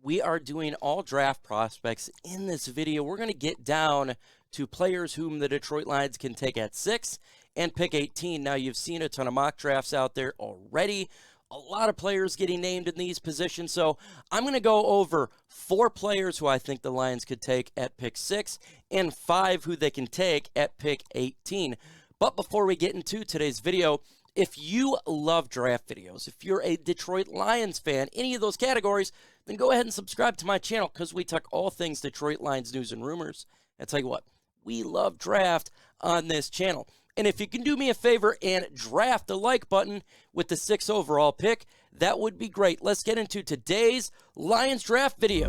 we are doing all draft prospects. In this video, we're going to get down to players whom the Detroit Lions can take at 6 and pick 18. Now, you've seen a ton of mock drafts out there already. A lot of players getting named in these positions. So I'm going to go over 4 players who I think the Lions could take at pick 6 and 5 who they can take at pick 18. But before we get into today's video, if you love draft videos, if you're a Detroit Lions fan, any of those categories, then go ahead and subscribe to my channel because we talk all things Detroit Lions news and rumors. I tell you what, we love draft on this channel. And if you can do me a favor and draft the like button with the 6th overall pick, that would be great. Let's get into today's Lions draft video.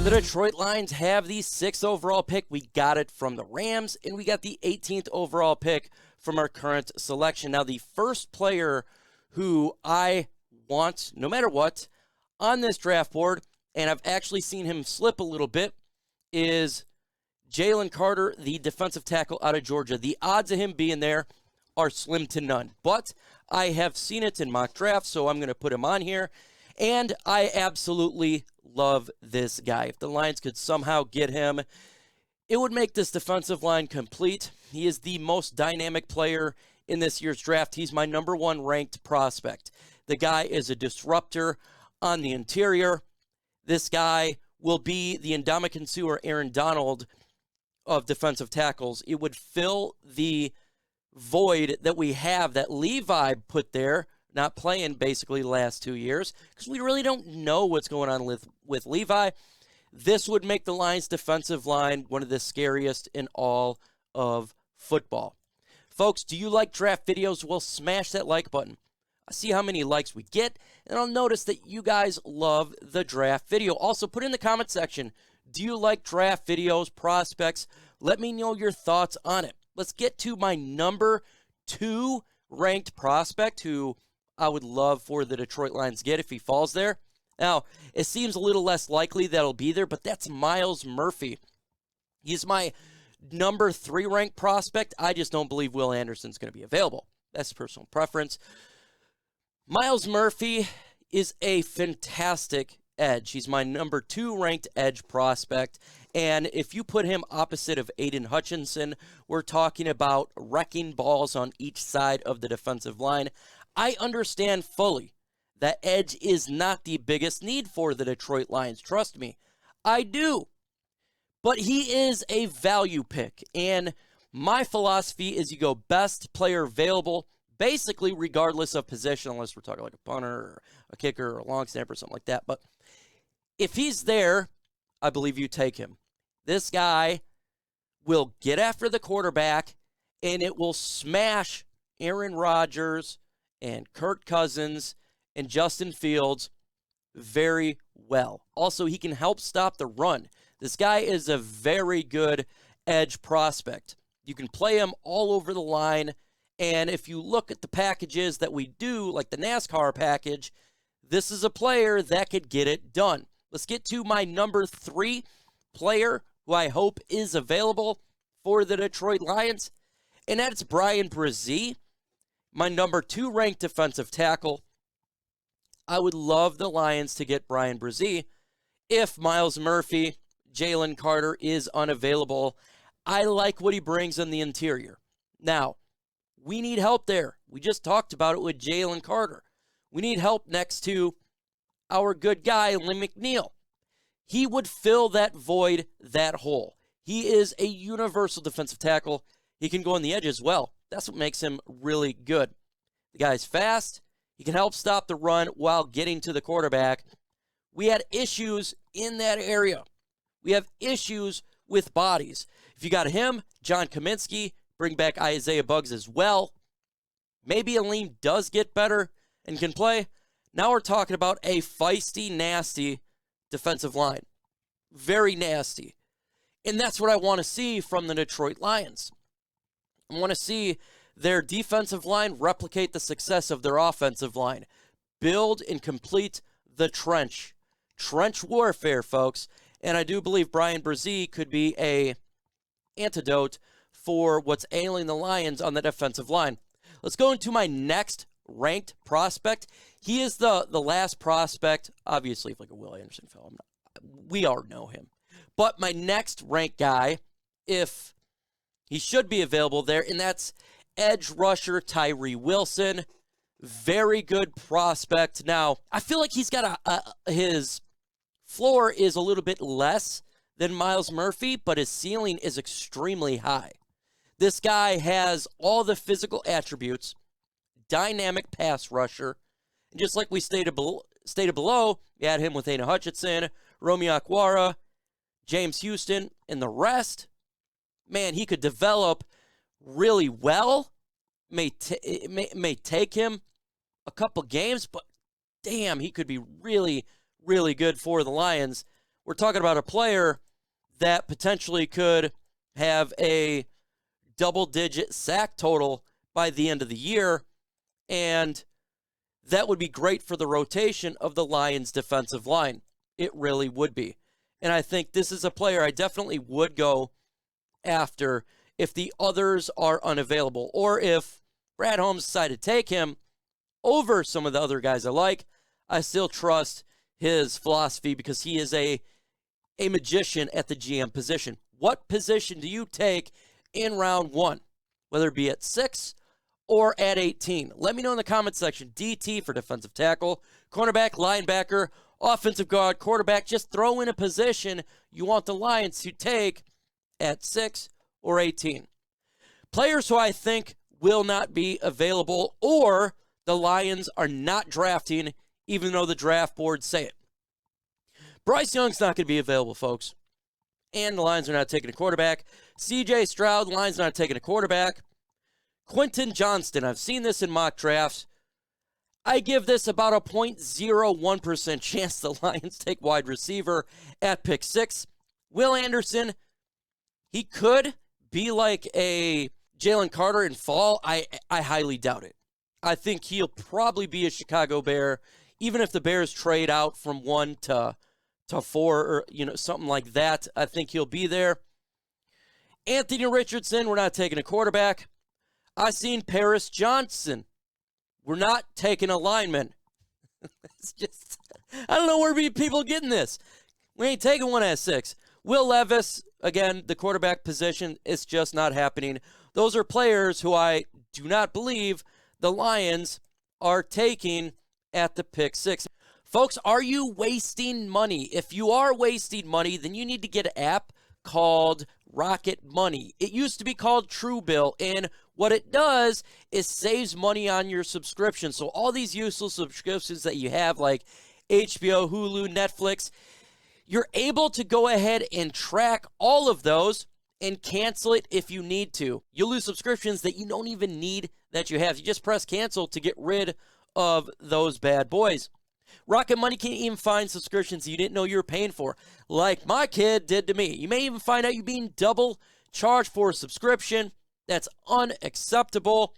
The Detroit Lions have the 6th overall pick. We got it from the Rams, and we got the 18th overall pick from our current selection. Now, the first player who I want, no matter what, on this draft board, and I've actually seen him slip a little bit, is Jalen Carter, the defensive tackle out of Georgia. The odds of him being there are slim to none, but I have seen it in mock drafts, so I'm going to put him on here, and I absolutely love this guy. If the Lions could somehow get him, it would make this defensive line complete. He is the most dynamic player in this year's draft. He's my number 1 ranked prospect. The guy is a disruptor on the interior. This guy will be the Ndamukong Suh or Aaron Donald of defensive tackles. It would fill the void that we have that Levi put there, not playing basically the last 2 years, because we really don't know what's going on with Levi. This would make the Lions' defensive line one of the scariest in all of football. Folks, do you like draft videos? Well, smash that like button. I see how many likes we get, and I'll notice that you guys love the draft video. Also, put in the comment section, do you like draft videos, prospects? Let me know your thoughts on it. Let's get to my number 2 ranked prospect, who I would love for the Detroit Lions get if he falls there. Now, it seems a little less likely that he'll be there, but that's Myles Murphy. He's my number 3 ranked prospect. I just don't believe Will Anderson's going to be available. That's personal preference. Myles Murphy is a fantastic edge. He's my number 2 ranked edge prospect. And if you put him opposite of Aiden Hutchinson, we're talking about wrecking balls on each side of the defensive line. I understand fully that edge is not the biggest need for the Detroit Lions. Trust me, I do. But he is a value pick. And my philosophy is you go best player available, basically regardless of position, unless we're talking like a punter or a kicker or a long snapper or something like that. But if he's there, I believe you take him. This guy will get after the quarterback, and it will smash Aaron Rodgers and Kirk Cousins and Justin Fields very well. Also, he can help stop the run. This guy is a very good edge prospect. You can play him all over the line. And if you look at the packages that we do, like the NASCAR package, this is a player that could get it done. Let's get to my number 3 player who I hope is available for the Detroit Lions, and that's Bryan Bresee, my number 2 ranked defensive tackle. I would love the Lions to get Bryan Bresee if Myles Murphy, Jalen Carter is unavailable. I like what he brings in the interior. Now, we need help there. We just talked about it with Jalen Carter. We need help next to our good guy, Lim McNeil. He would fill that void, that hole. He is a universal defensive tackle. He can go on the edge as well. That's what makes him really good. The guy's fast. He can help stop the run while getting to the quarterback. We had issues in that area. We have issues with bodies. If you got him, John Kaminsky, bring back Isaiah Buggs as well. Maybe Aleem does get better and can play. Now we're talking about a feisty, nasty defensive line. Very nasty. And that's what I want to see from the Detroit Lions. I want to see their defensive line replicate the success of their offensive line. Build and complete the trench. Trench warfare, folks. And I do believe Bryan Bresee could be a antidote for what's ailing the Lions on the defensive line. Let's go into my next ranked prospect. He is the last prospect, obviously, if like a Will Anderson film. We all know him. But my next ranked guy, if he should be available there, and that's edge rusher Tyree Wilson. Very good prospect. Now, I feel like he's got his floor is a little bit less than Myles Murphy, but his ceiling is extremely high. This guy has all the physical attributes, dynamic pass rusher, and just like we stated below, you had him with Aiden Hutchinson, Romeo Aquara, James Houston, and the rest. Man, he could develop really well. It may take him a couple games, but damn, he could be really, really good for the Lions. We're talking about a player that potentially could have a double-digit sack total by the end of the year, and that would be great for the rotation of the Lions' defensive line. It really would be. And I think this is a player I definitely would go after if the others are unavailable, or if Brad Holmes decided to take him over some of the other guys I like. I still trust his philosophy because he is a magician at the GM position. What position do you take in round one, whether it be at 6 or at 18? Let me know in the comment section. DT for defensive tackle, cornerback, linebacker, offensive guard, quarterback. Just throw in a position you want the Lions to take at 6 or 18. Players who I think will not be available or the Lions are not drafting, even though the draft boards say it. Bryce Young's not going to be available, folks. And the Lions are not taking a quarterback. C.J. Stroud, the Lions are not taking a quarterback. Quentin Johnston, I've seen this in mock drafts. I give this about a 0.01% chance the Lions take wide receiver at pick 6. Will Anderson, he could be like a Jalen Carter in fall. I highly doubt it. I think he'll probably be a Chicago Bear, even if the Bears trade out from 1 to 4 or something like that. I think he'll be there. Anthony Richardson, we're not taking a quarterback. I seen Paris Johnson. We're not taking a lineman. It's just, I don't know where people are getting this. We ain't taking one at 6. Will Levis, again, the quarterback position, it's just not happening. Those are players who I do not believe the Lions are taking at the pick 6. Folks, are you wasting money? If you are wasting money, then you need to get an app called Rocket Money. It used to be called Truebill, and what it does is saves money on your subscription. So all these useless subscriptions that you have, like HBO, Hulu, Netflix, you're able to go ahead and track all of those and cancel it if you need to. You'll lose subscriptions that you don't even need that you have. You just press cancel to get rid of those bad boys. Rocket Money can even find subscriptions you didn't know you were paying for, like my kid did to me. You may even find out you're being double charged for a subscription. That's unacceptable.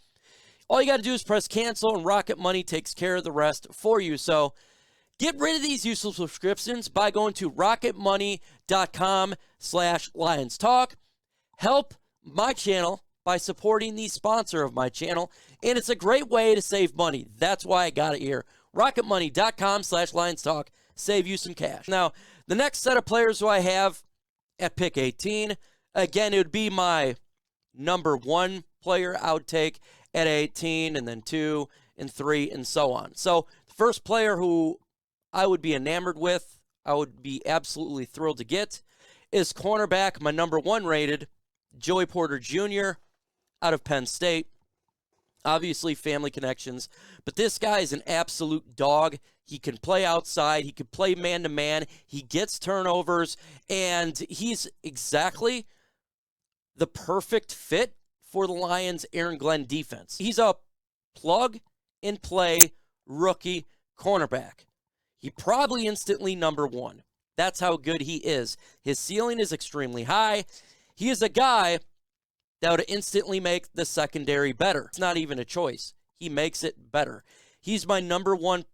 All you got to do is press cancel, and Rocket Money takes care of the rest for you. So get rid of these useless subscriptions by going to rocketmoney.com/Lions Talk. Help my channel by supporting the sponsor of my channel, and it's a great way to save money. That's why I got it here. rocketmoney.com/Lions Talk. Save you some cash. Now, the next set of players who I have at pick 18, again, it would be my number 1 player I would take at 18, and then 2 and 3 and so on. So the first player who I would be enamored with, I would be absolutely thrilled to get, is cornerback, my number 1 rated, Joey Porter Jr. out of Penn State. Obviously, family connections. But this guy is an absolute dog. He can play outside. He can play man-to-man. He gets turnovers. And he's exactly the perfect fit for the Lions' Aaron Glenn defense. He's a plug-and-play rookie cornerback. He probably instantly number 1. That's how good he is. His ceiling is extremely high. He is a guy that would instantly make the secondary better. It's not even a choice. He makes it better. He's my number 1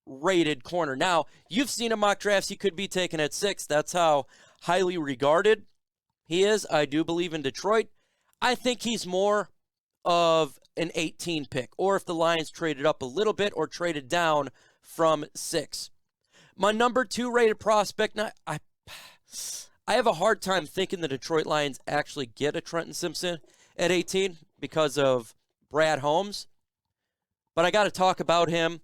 rated corner. Now, you've seen in mock drafts he could be taken at 6. That's how highly regarded he is. I do believe in Detroit. I think he's more of an 18 pick, or if the Lions traded up a little bit or traded down from 6. My number 2 rated prospect, now, I have a hard time thinking the Detroit Lions actually get a Trenton Simpson at 18 because of Brad Holmes. But I got to talk about him.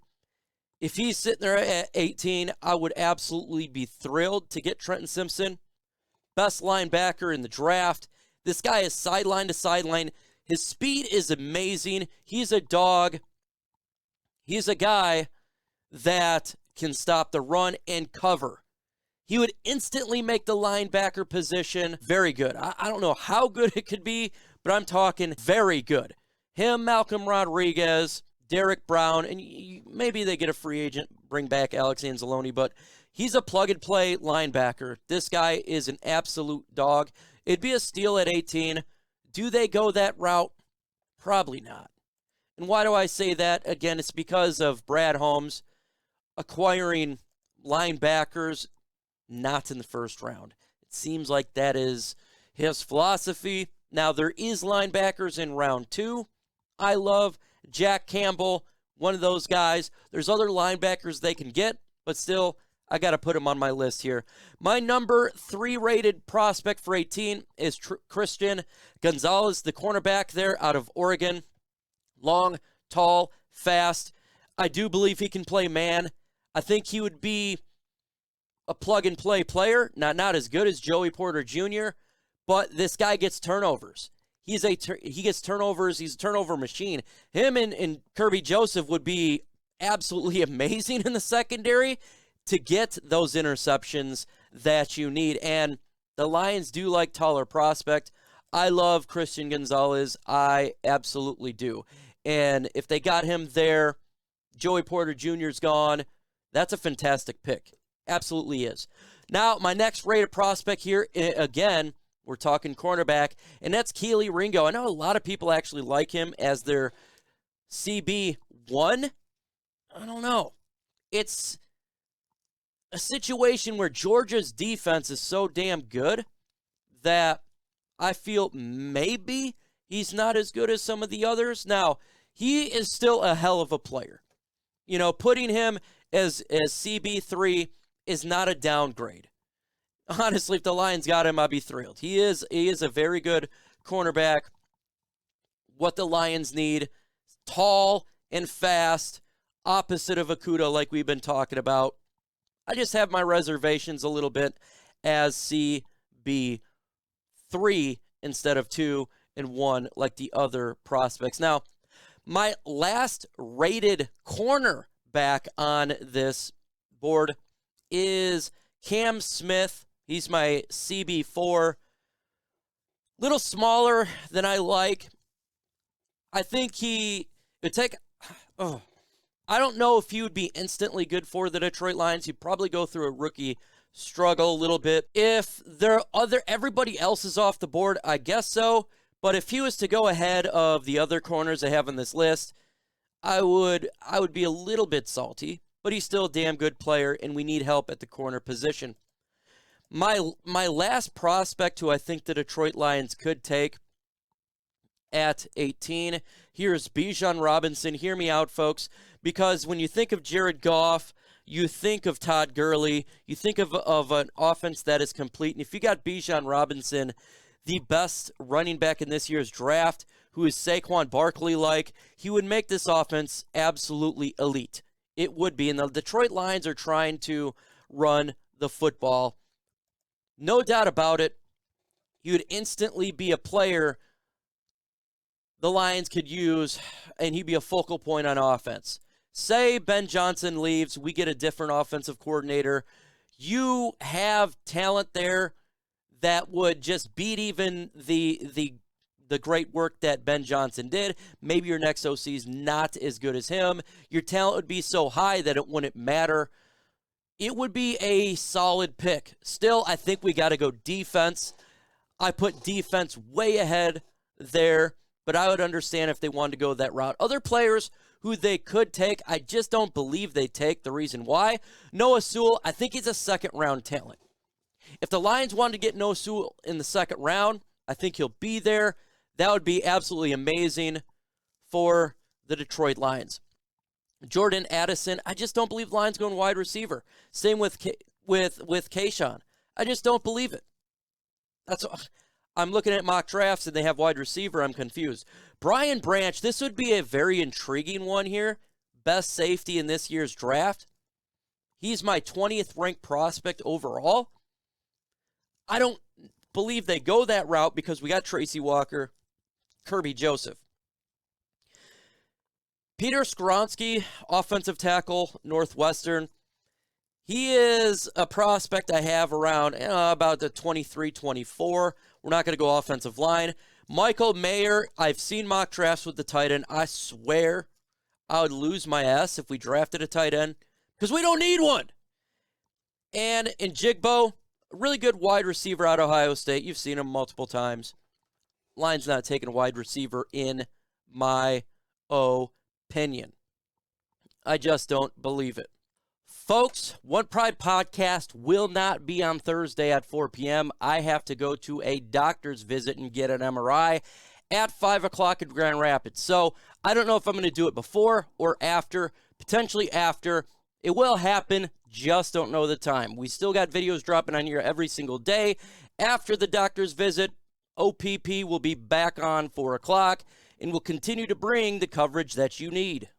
If he's sitting there at 18, I would absolutely be thrilled to get Trenton Simpson. Best linebacker in the draft. This guy is sideline to sideline. His speed is amazing. He's a dog. He's a guy that can stop the run and cover. He would instantly make the linebacker position very good. I don't know how good it could be, but I'm talking very good. Him, Malcolm Rodriguez, Derek Brown, and maybe they get a free agent, bring back Alex Anzalone, but he's a plug-and-play linebacker. This guy is an absolute dog. It'd be a steal at 18. Do they go that route? Probably not. And why do I say that? Again, it's because of Brad Holmes acquiring linebackers not in the first round. It seems like that is his philosophy. Now, there is linebackers in round 2. I love Jack Campbell, one of those guys. There's other linebackers they can get, but still, I got to put him on my list here. My number 3 rated prospect for 18 is Christian Gonzalez, the cornerback there out of Oregon. Long, tall, fast. I do believe he can play man. I think he would be a plug-and-play player, not as good as Joey Porter Jr., but this guy gets turnovers. He gets turnovers. He's a turnover machine. Him and Kirby Joseph would be absolutely amazing in the secondary to get those interceptions that you need. And the Lions do like taller prospect. I love Christian Gonzalez. I absolutely do. And if they got him there, Joey Porter Jr.'s gone. That's a fantastic pick. Absolutely is. Now, my next rated prospect here, again, we're talking cornerback, and that's Kelee Ringo. I know a lot of people actually like him as their CB1. I don't know. It's a situation where Georgia's defense is so damn good that I feel maybe he's not as good as some of the others. Now, he is still a hell of a player. You know, putting him as CB3 is not a downgrade. Honestly, if the Lions got him, I'd be thrilled. He is a very good cornerback. What the Lions need, tall and fast, opposite of Okudah like we've been talking about. I just have my reservations a little bit as CB3 instead of 2 and 1 like the other prospects. Now, my last rated cornerback on this board is Cam Smith. He's my CB4. Little smaller than I like. I think he would take... I don't know if he would be instantly good for the Detroit Lions. He'd probably go through a rookie struggle a little bit. If everybody else is off the board, I guess so. But if he was to go ahead of the other corners I have on this list, I would be a little bit salty. But he's still a damn good player, and we need help at the corner position. My last prospect who I think the Detroit Lions could take at 18, here's Bijan Robinson. Hear me out, folks, because when you think of Jared Goff, you think of Todd Gurley, you think of an offense that is complete. And if you got Bijan Robinson, the best running back in this year's draft, who is Saquon Barkley-like, he would make this offense absolutely elite. It would be. And the Detroit Lions are trying to run the football. No doubt about it. He would instantly be a player the Lions could use, and he'd be a focal point on offense. Say Ben Johnson leaves, we get a different offensive coordinator. You have talent there that would just beat even the great work that Ben Johnson did. Maybe your next OC is not as good as him. Your talent would be so high that it wouldn't matter. It would be a solid pick. Still, I think we got to go defense. I put defense way ahead there, but I would understand if they wanted to go that route. Other players who they could take, I just don't believe they take. The reason why, Noah Sewell, I think he's a second-round talent. If the Lions wanted to get Noah Sewell in the second round, I think he'll be there. That would be absolutely amazing for the Detroit Lions. Jordan Addison, I just don't believe Lions going wide receiver. Same with Kayshawn. I just don't believe it. I'm looking at mock drafts and they have wide receiver. I'm confused. Brian Branch, this would be a very intriguing one here. Best safety in this year's draft. He's my 20th ranked prospect overall. I don't believe they go that route because we got Tracy Walker, Kirby Joseph. Peter Skoronsky, offensive tackle, Northwestern. He is a prospect I have around about the 23, 24. We're not going to go offensive line. Michael Mayer, I've seen mock drafts with the tight end. I swear I would lose my ass if we drafted a tight end because we don't need one. And in Jigbo, a really good wide receiver out of Ohio State. You've seen him multiple times. Lions not taking a wide receiver in my opinion. I just don't believe it. Folks, One Pride Podcast will not be on Thursday at 4 p.m. I have to go to a doctor's visit and get an MRI at 5 o'clock in Grand Rapids. So I don't know if I'm going to do it before or after, potentially after. It will happen, just don't know the time. We still got videos dropping on here every single day. After the doctor's visit, OPP will be back on 4 o'clock and will continue to bring the coverage that you need.